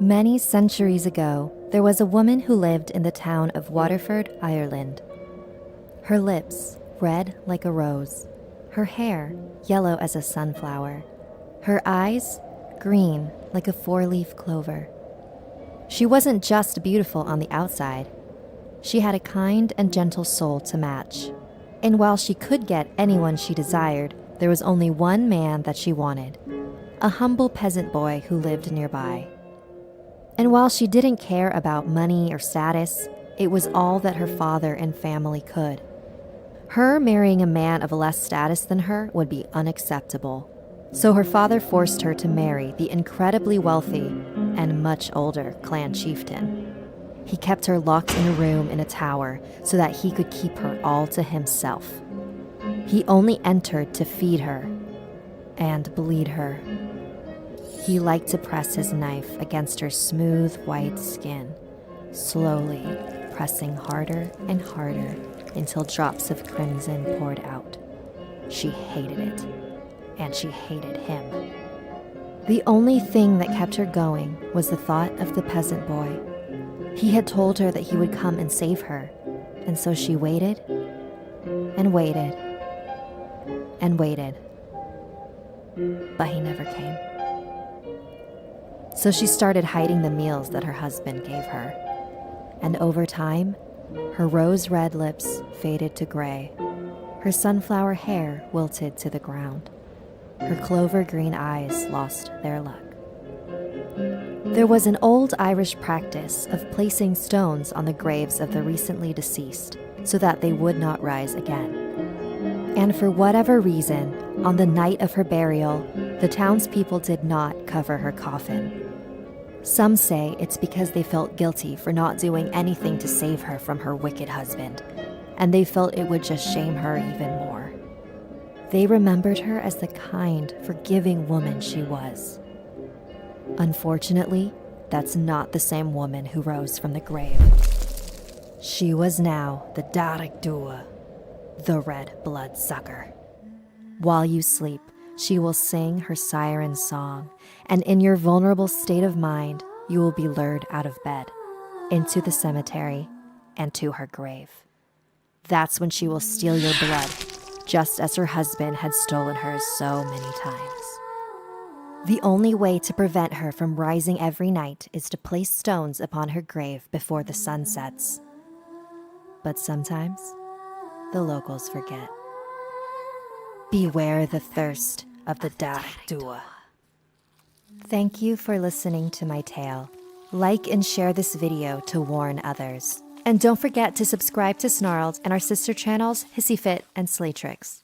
Many centuries ago, there was a woman who lived in the town of Waterford, Ireland. Her lips, red like a rose. Her hair, yellow as a sunflower. Her eyes, green like a four-leaf clover. She wasn't just beautiful on the outside. She had a kind and gentle soul to match. And while she could get anyone she desired, there was only one man that she wanted, a humble peasant boy who lived nearby. And while she didn't care about money or status, it was all that her father and family could. Her marrying a man of less status than her would be unacceptable. So her father forced her to marry the incredibly wealthy and much older clan chieftain. He kept her locked in a room in a tower so that he could keep her all to himself. He only entered to feed her and bleed her. He liked to press his knife against her smooth white skin, slowly pressing harder and harder until drops of crimson poured out. She hated it, and she hated him. The only thing that kept her going was the thought of the peasant boy. He had told her that he would come and save her, and so she waited and waited and waited, but he never came. So she started hiding the meals that her husband gave her, and over time, her rose-red lips faded to gray, her sunflower hair wilted to the ground, her clover-green eyes lost their luck. There was an old Irish practice of placing stones on the graves of the recently deceased so that they would not rise again. And for whatever reason, on the night of her burial, the townspeople did not cover her coffin. Some say it's because they felt guilty for not doing anything to save her from her wicked husband, and they felt it would just shame her even more. They remembered her as the kind, forgiving woman she was. Unfortunately, that's not the same woman who rose from the grave. She was now the Dearg, the red blood sucker. While you sleep, she will sing her siren song, and in your vulnerable state of mind, you will be lured out of bed, into the cemetery, and to her grave. That's when she will steal your blood, just as her husband had stolen hers so many times. The only way to prevent her from rising every night is to place stones upon her grave before the sun sets. But sometimes, the locals forget. Beware the thirst of the Dearg. Thank you for listening to my tale. Like and share this video to warn others. And don't forget to subscribe to Snarled and our sister channels Hissy Fit and Slay Tricks.